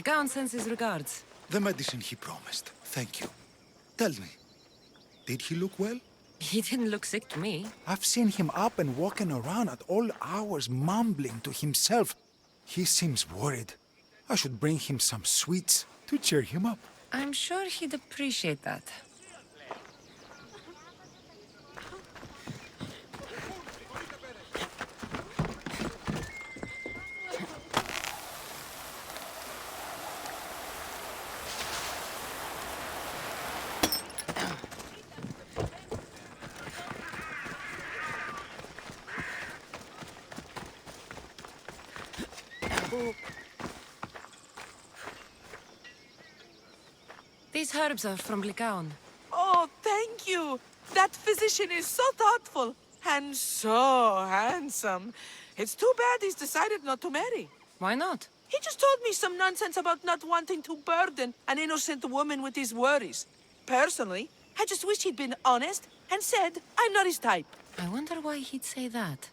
Lycaon sends his regards. The medicine he promised. Thank you. Tell me, did he look well? He didn't look sick to me. I've seen him up and walking around at all hours, mumbling to himself. He seems worried. I should bring him some sweets to cheer him up. I'm sure he'd appreciate that. These herbs are from Lycaon. Oh, thank you. That physician is so thoughtful and so handsome. It's too bad he's decided not to marry. Why not? He just told me some nonsense about not wanting to burden an innocent woman with his worries. Personally, I just wish he'd been honest and said I'm not his type. I wonder why he'd say that.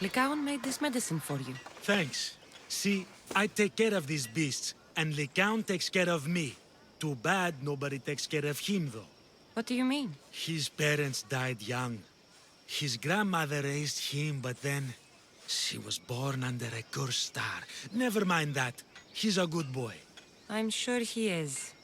Lycaon made this medicine for you. Thanks. See, I take care of these beasts, and Lycaon takes care of me. Too bad nobody takes care of him, though. What do you mean? His parents died young. His grandmother raised him, but then she was born under a cursed star. Never mind that. He's a good boy. I'm sure he is.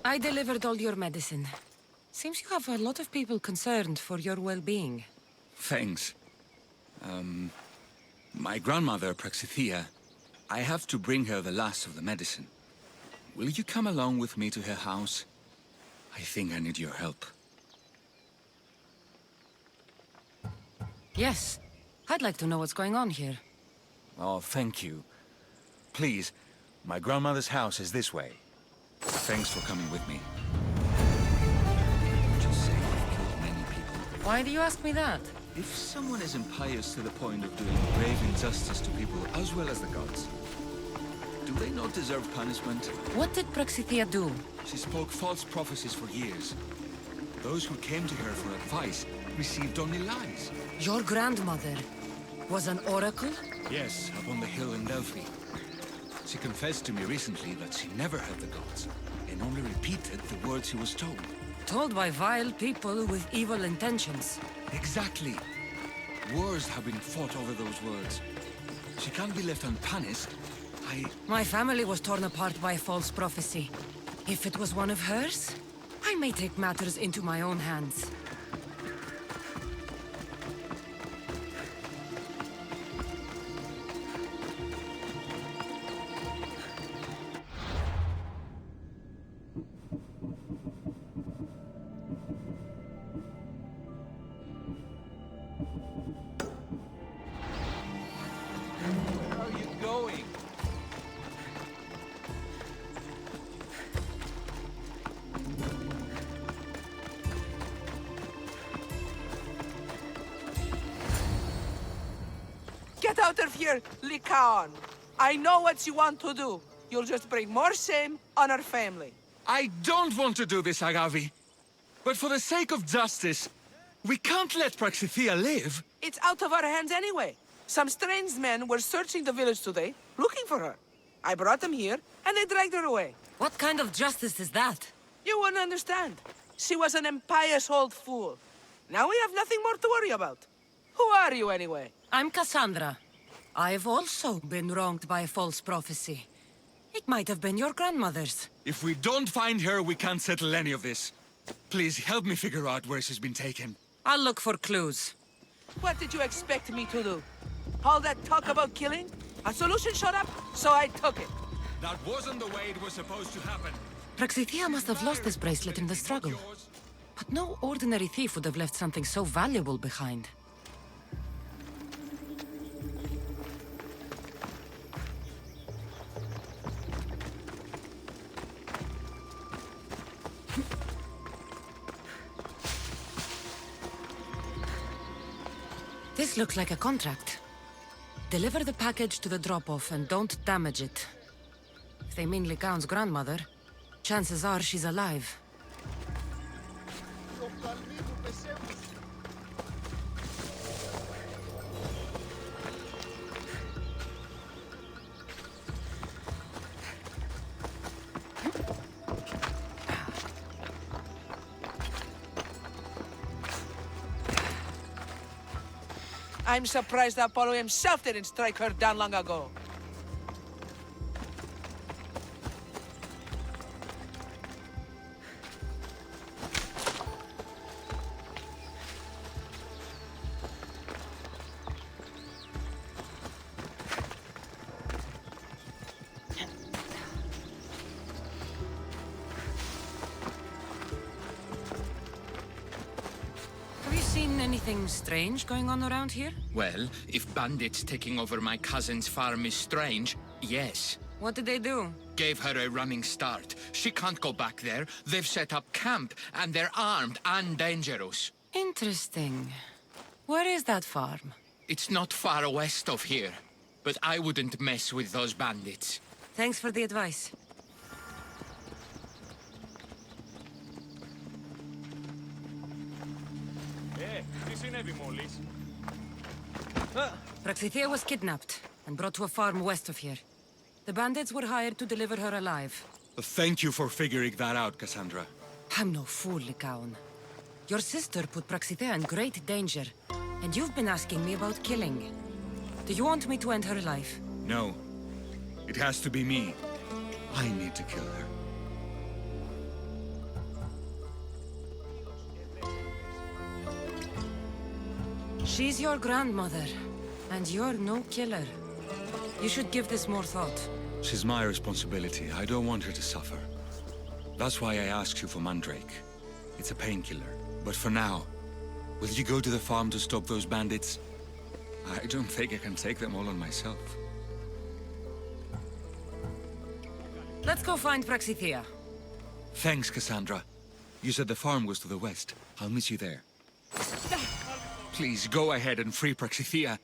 I delivered all your medicine. Seems you have a lot of people concerned for your well-being. Thanks. My grandmother, Praxithea, I have to bring her the last of the medicine. Will you come along with me to her house? I think I need your help. Yes. I'd like to know what's going on here. Oh, thank you. Please, my grandmother's house is this way. Thanks for coming with me. Just say I've killed many people. Why do you ask me that? If someone is impious to the point of doing grave injustice to people as well as the gods, do they not deserve punishment? What did Praxithea do? She spoke false prophecies for years. Those who came to her for advice received only lies. Your grandmother was an oracle? Yes, up on the hill in Delphi. She confessed to me recently that she never heard the gods, and only repeated the words she was told. Told by vile people with evil intentions. Exactly. Wars have been fought over those words. She can't be left unpunished. My family was torn apart by a false prophecy. If it was one of hers, I may take matters into my own hands. Where are you going? Get out of here, Lycaon! I know what you want to do. You'll just bring more shame on our family. I don't want to do this, Agavi. But for the sake of justice, we can't let Praxithea live. It's out of our hands anyway. Some strange men were searching the village today, looking for her. I brought them here, and they dragged her away. What kind of justice is that? You wouldn't understand. She was an impious old fool. Now we have nothing more to worry about. Who are you, anyway? I'm Kassandra. I've also been wronged by a false prophecy. It might have been your grandmother's. If we don't find her, we can't settle any of this. Please help me figure out where she's been taken. I'll look for clues. What did you expect me to do? All that talk about killing? A solution showed up, so I took it. That wasn't the way it was supposed to happen. Praxithea must have lost this bracelet in the struggle. But no ordinary thief would have left something so valuable behind. This looks like a contract. Deliver the package to the drop-off and don't damage it. If they mean Lycaon's grandmother, chances are she's alive. I'm surprised Apollo himself didn't strike her down long ago. Have you seen anything strange going on around here? Well, if bandits taking over my cousin's farm is strange, yes. What did they do? Gave her a running start. She can't go back there. They've set up camp, and they're armed and dangerous. Interesting. Where is that farm? It's not far west of here, but I wouldn't mess with those bandits. Thanks for the advice. Praxithea was kidnapped and brought to a farm west of here. The bandits were hired to deliver her alive. Thank you for figuring that out, Kassandra. I'm no fool, Lycaon. Your sister put Praxithea in great danger, and you've been asking me about killing. Do you want me to end her life? No. It has to be me. I need to kill her. She's your grandmother, and you're no killer. You should give this more thought. She's my responsibility. I don't want her to suffer. That's why I asked you for Mandrake. It's a painkiller. But for now, will you go to the farm to stop those bandits? I don't think I can take them all on myself. Let's go find Praxithea. Thanks, Kassandra. You said the farm was to the west. I'll meet you there. Please, go ahead and free Praxithea.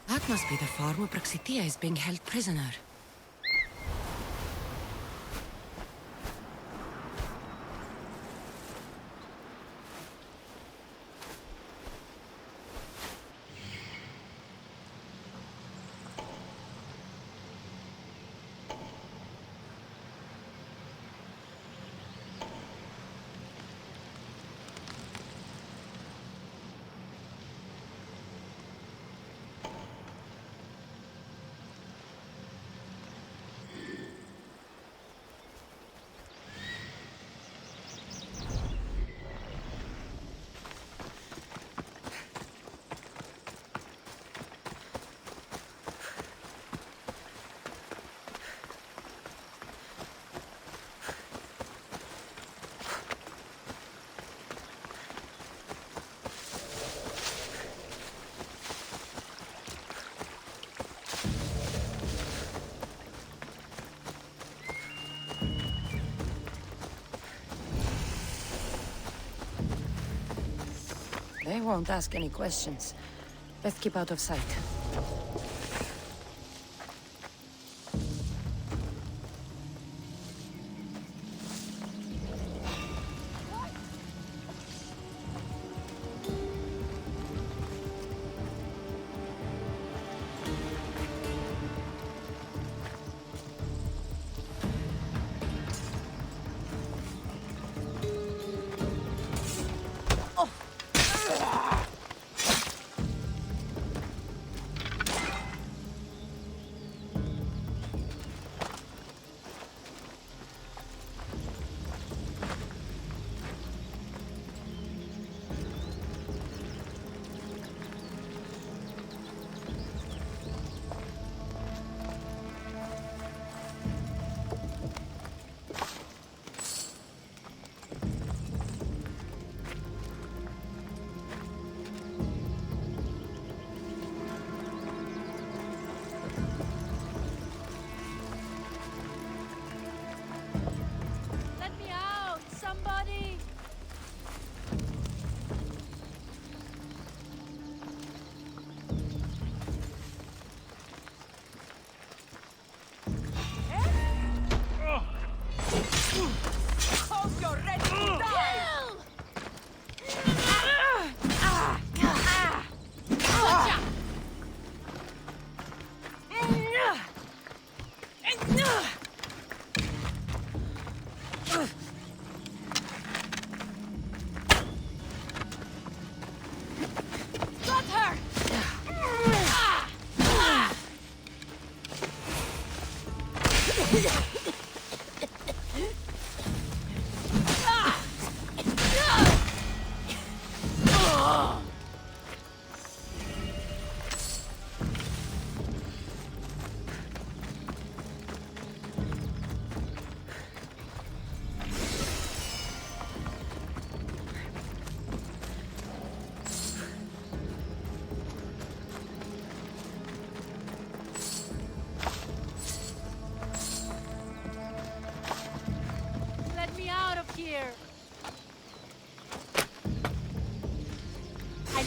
That must be the farm where Praxithea is being held prisoner. They won't ask any questions. Let's keep out of sight.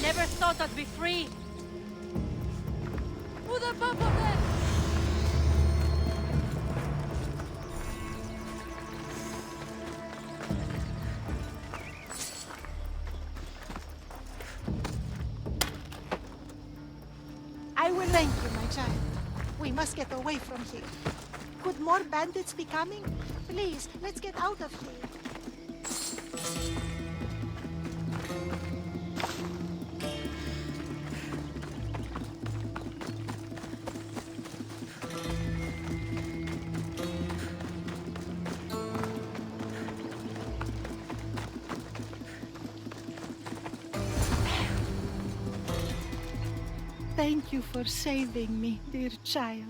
Never thought I'd be free. Who the pop of them? I will thank you, my child. We must get away from here. Could more bandits be coming? Please, let's get out of here. Thank you for saving me, dear child.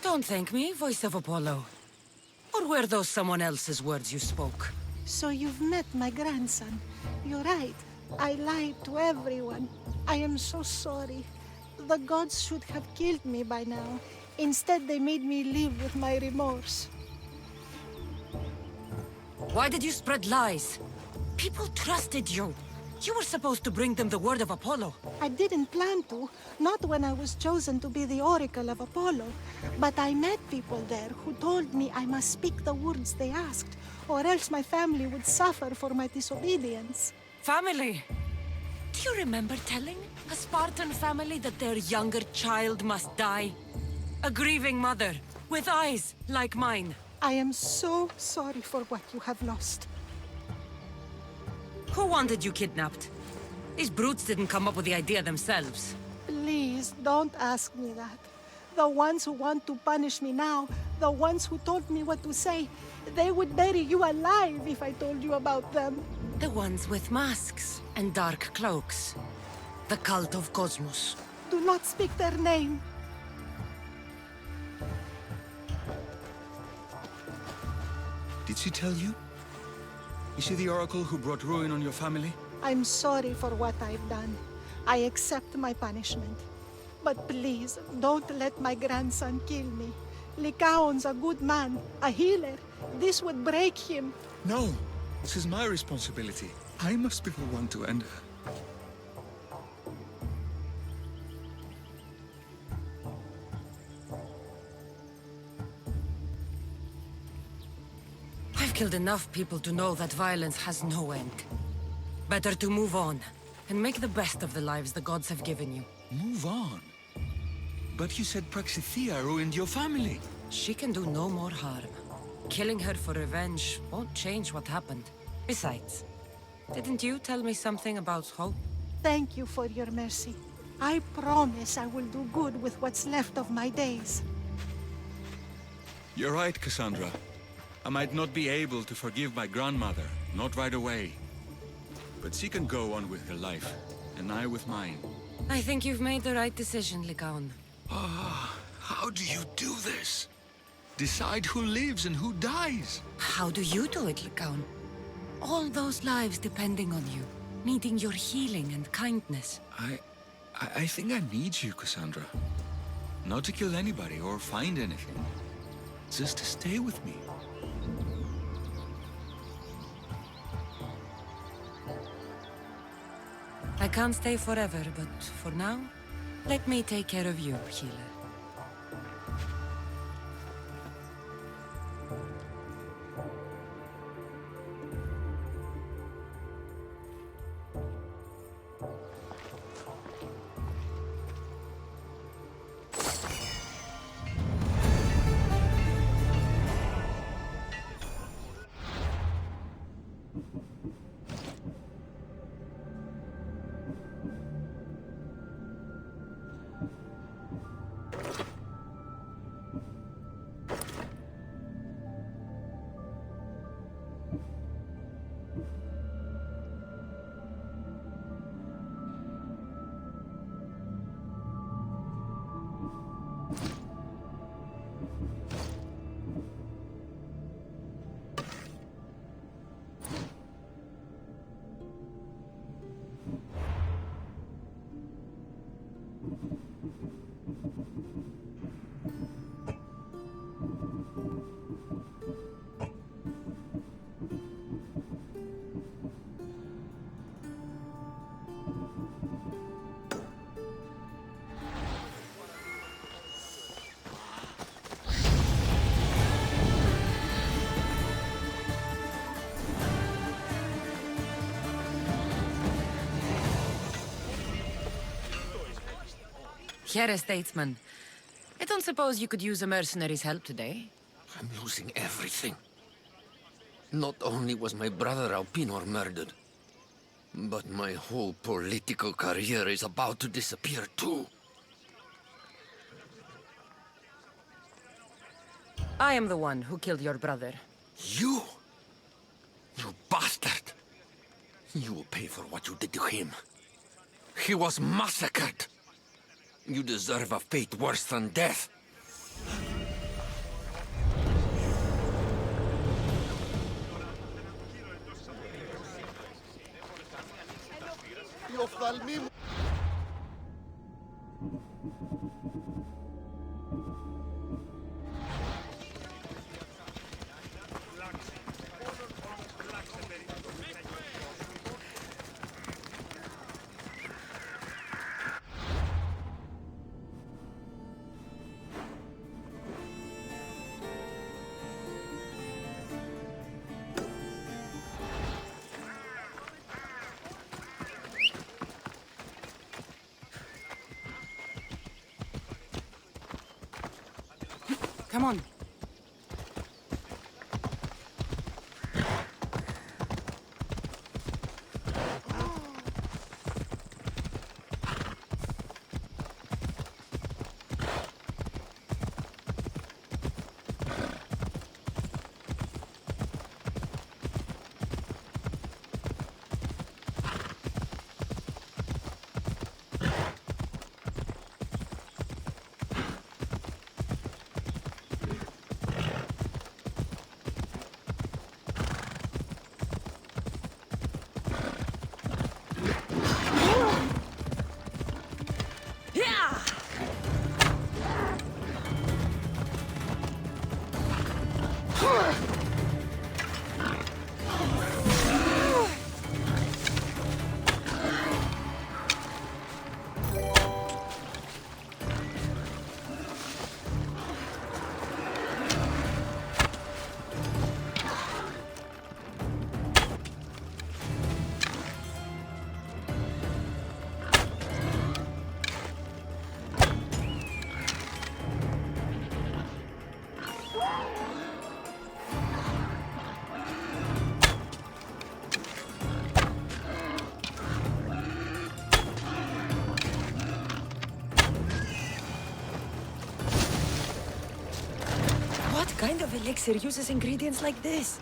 Don't thank me, voice of Apollo. Or were those someone else's words you spoke? So you've met my grandson. You're right. I lied to everyone. I am so sorry. The gods should have killed me by now. Instead, they made me live with my remorse. Why did you spread lies? People trusted you. You were supposed to bring them the word of Apollo. I didn't plan to, not when I was chosen to be the oracle of Apollo. But I met people there who told me I must speak the words they asked, or else my family would suffer for my disobedience. Family? Do you remember telling a Spartan family that their younger child must die? A grieving mother, with eyes like mine. I am so sorry for what you have lost. Who wanted you kidnapped? These brutes didn't come up with the idea themselves. Please, don't ask me that. The ones who want to punish me now, the ones who told me what to say, they would bury you alive if I told you about them. The ones with masks and dark cloaks. The cult of Cosmos. Do not speak their name. Did she tell you? Is she the oracle who brought ruin on your family? I'm sorry for what I've done. I accept my punishment. But please, don't let my grandson kill me. Lycaon's a good man, a healer. This would break him. No, this is my responsibility. I must be the one to end her. killed enough people to know that violence has no end. Better to move on, and make the best of the lives the gods have given you. Move on? But you said Praxithea ruined your family. She can do no more harm. Killing her for revenge won't change what happened. Besides, didn't you tell me something about hope? Thank you for your mercy. I promise I will do good with what's left of my days. You're right, Kassandra. I might not be able to forgive my grandmother, not right away. But she can go on with her life, and I with mine. I think you've made the right decision, Lycaon. How do you do this? Decide who lives and who dies? How do you do it, Lycaon? All those lives depending on you, needing your healing and kindness. I think I need you, Kassandra. Not to kill anybody or find anything. Just to stay with me. I can't stay forever, but for now, let me take care of you, healer. Here, statesman. I don't suppose you could use a mercenary's help today? I'm losing everything. Not only was my brother Alpinor murdered, but my whole political career is about to disappear too. I am the one who killed your brother. You? You bastard! You will pay for what you did to him. He was massacred! You deserve a fate worse than death. Come on. of elixir uses ingredients like this?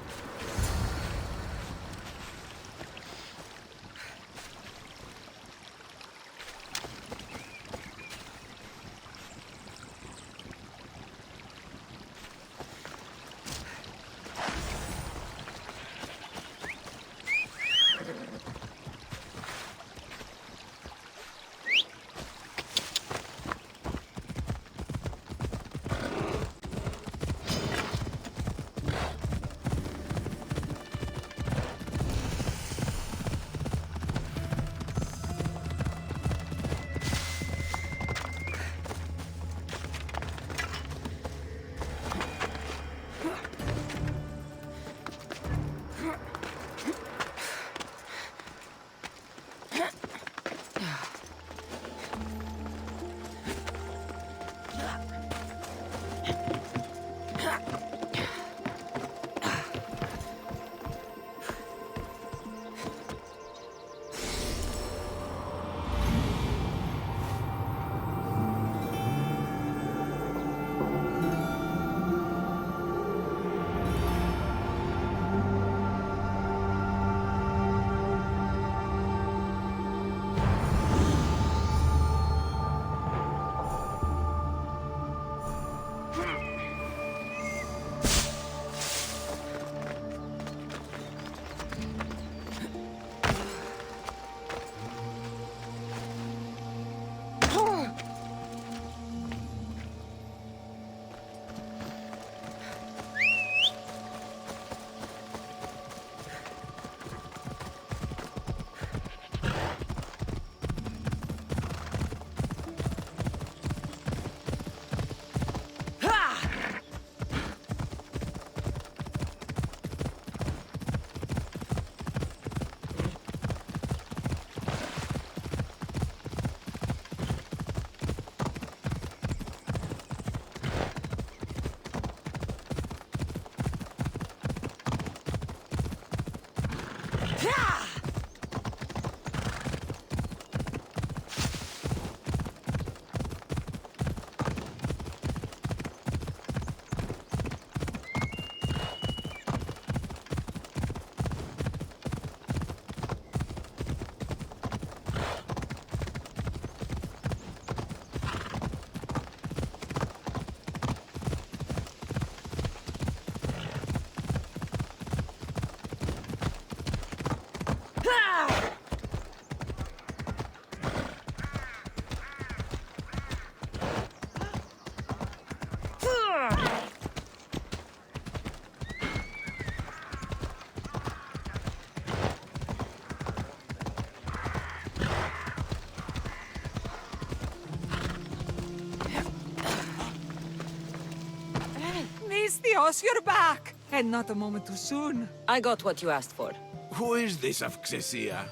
Misthios, you're back! And not a moment too soon. I got what you asked for. Who is this Avxesia?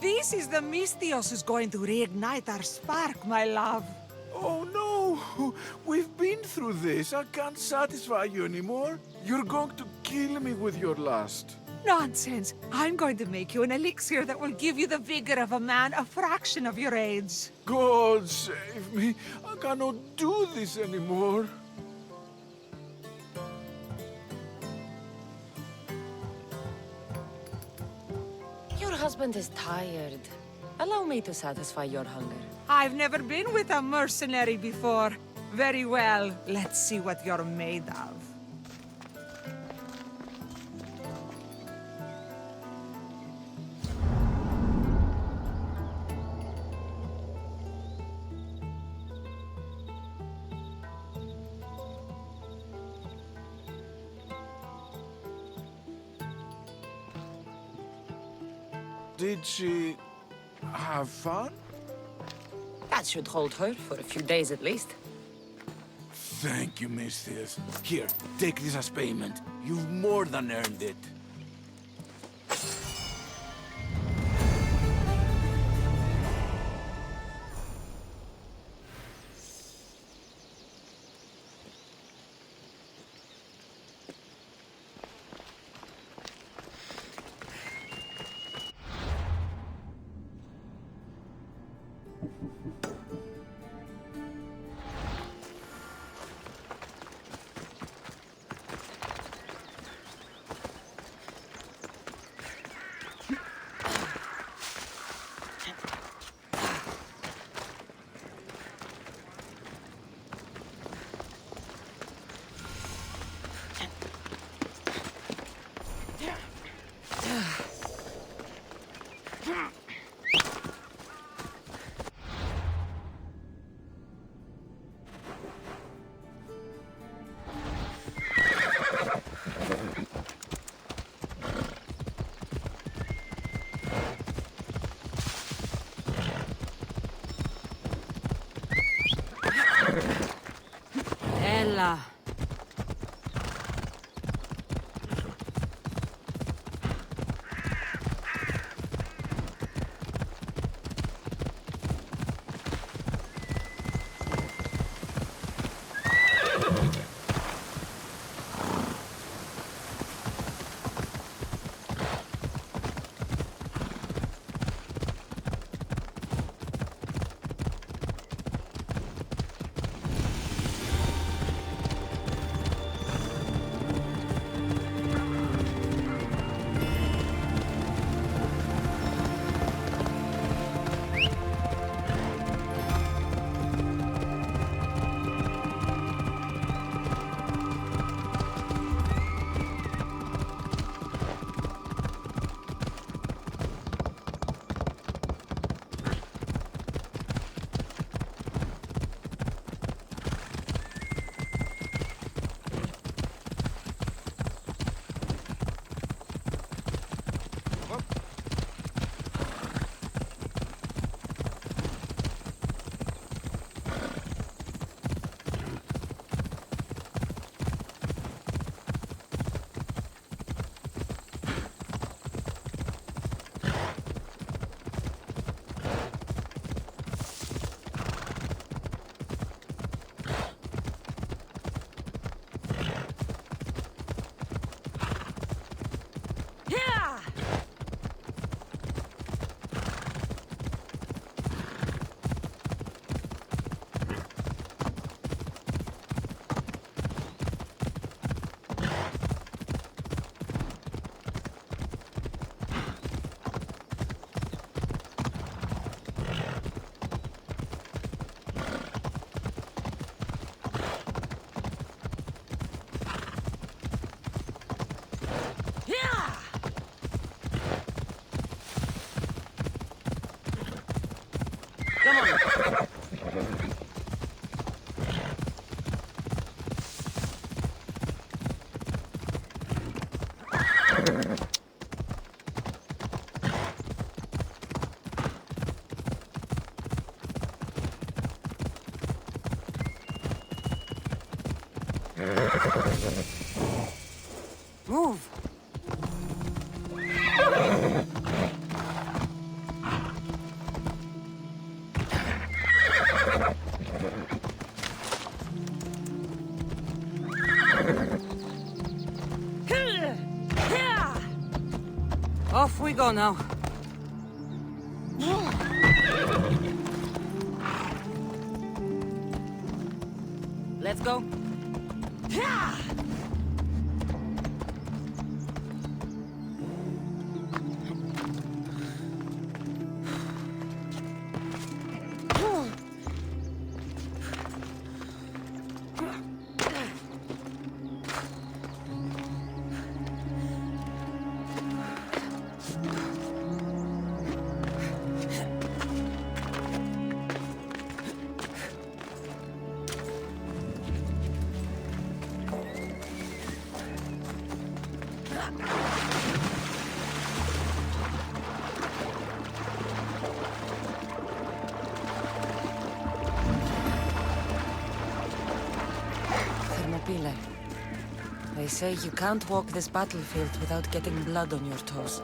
This is the Misthios who's going to reignite our spark, my love. Oh no! We've been through this. I can't satisfy you anymore. You're going to kill me with your lust. Nonsense. I'm going to make you an elixir that will give you the vigor of a man a fraction of your age. God save me. I cannot do this anymore. Your husband is tired. Allow me to satisfy your hunger. I've never been with a mercenary before. Very well. Let's see what you're made of. Did she have fun? That should hold her for a few days at least. Thank you, misthios. Here, take this as payment. You've more than earned it. Έλα. Move. Off we go now. Let's go. They say you can't walk this battlefield without getting blood on your toes.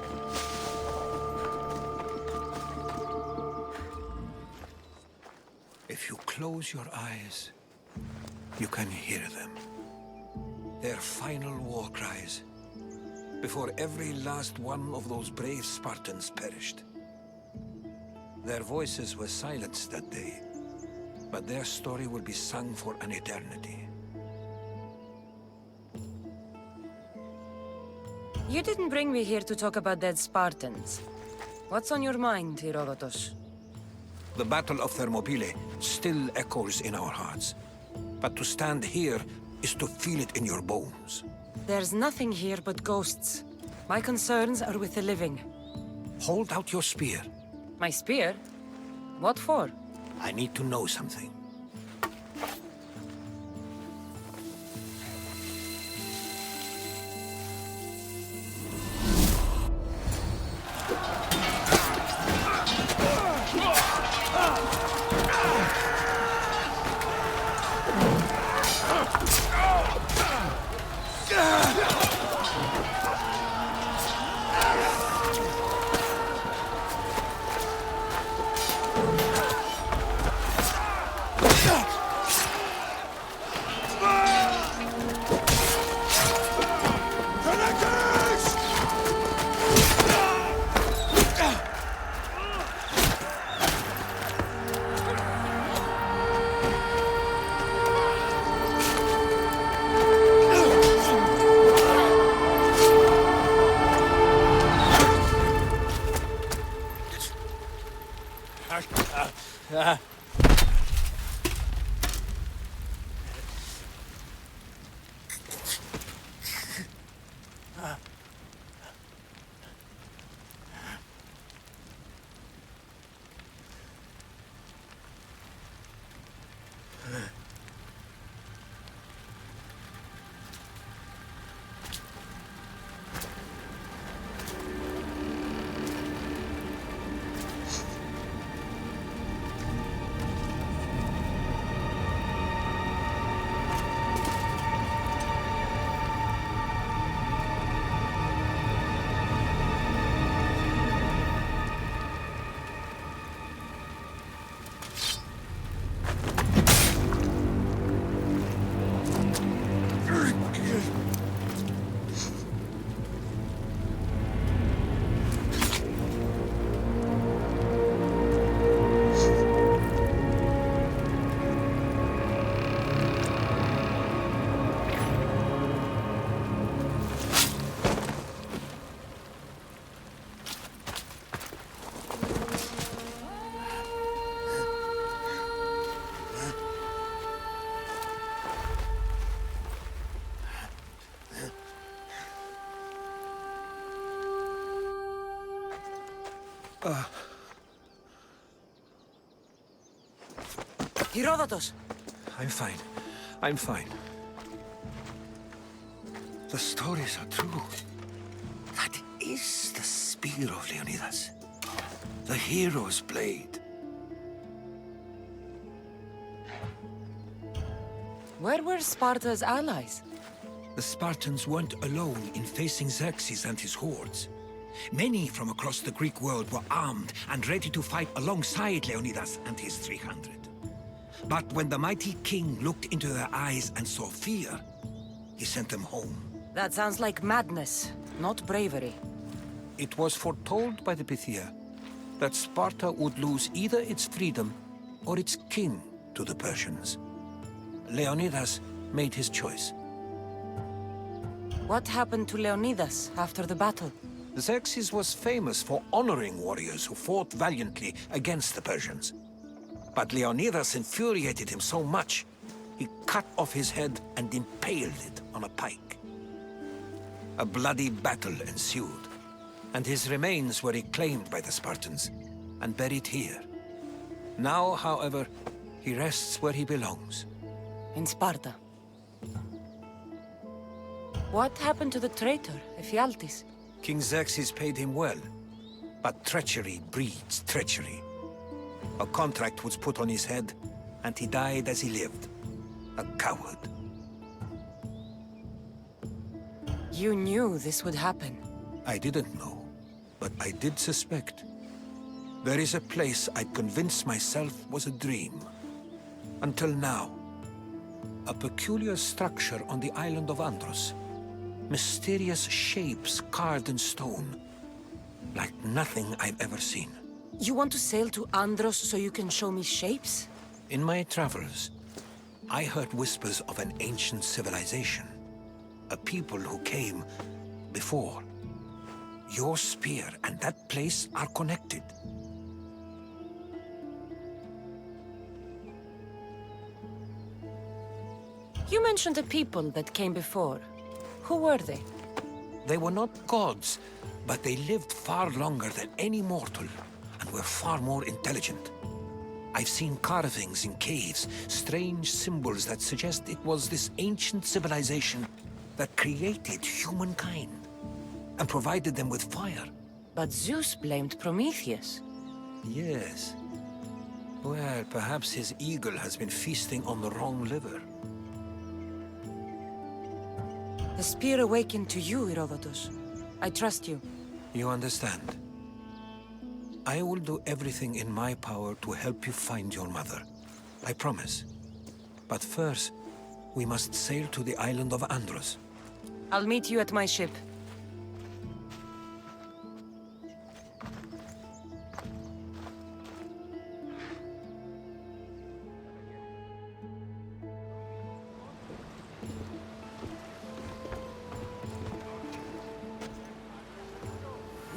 If you close your eyes, you can hear them. Their final war cries, before every last one of those brave Spartans perished. Their voices were silenced that day, but their story will be sung for an eternity. You didn't bring me here to talk about dead Spartans. What's on your mind, Herodotus? The Battle of Thermopylae still echoes in our hearts. But to stand here is to feel it in your bones. There's nothing here but ghosts. My concerns are with the living. Hold out your spear. My spear? What for? I need to know something. Herodotus! I'm fine. I'm fine. The stories are true. That is the spear of Leonidas. The hero's blade. Where were Sparta's allies? The Spartans weren't alone in facing Xerxes and his hordes. Many from across the Greek world were armed and ready to fight alongside Leonidas and his 300. But when the mighty king looked into their eyes and saw fear, he sent them home. That sounds like madness, not bravery. It was foretold by the Pythia that Sparta would lose either its freedom or its king to the Persians. Leonidas made his choice. What happened to Leonidas after the battle? Xerxes was famous for honoring warriors who fought valiantly against the Persians. But Leonidas infuriated him so much, he cut off his head and impaled it on a pike. A bloody battle ensued, and his remains were reclaimed by the Spartans and buried here. Now, however, he rests where he belongs. In Sparta. What happened to the traitor, Ephialtes? King Xerxes paid him well, but treachery breeds treachery. A contract was put on his head, and he died as he lived. A coward. You knew this would happen. I didn't know, but I did suspect. There is a place I'd convinced myself was a dream. Until now. A peculiar structure on the island of Andros. Mysterious shapes carved in stone. Like nothing I've ever seen. You want to sail to Andros so you can show me shapes? In my travels, I heard whispers of an ancient civilization. A people who came before. Your spear and that place are connected. You mentioned the people that came before. Who were they? They were not gods, But they lived far longer than any mortal, and were far more intelligent. I've seen carvings in caves, strange symbols that suggest it was this ancient civilization that created humankind, and provided them with fire. But Zeus blamed Prometheus. Yes. Well, perhaps his eagle has been feasting on the wrong liver. The spear awakened to you, Herodotus. I trust you. You understand? I will do everything in my power to help you find your mother. I promise. But first, we must sail to the island of Andros. I'll meet you at my ship.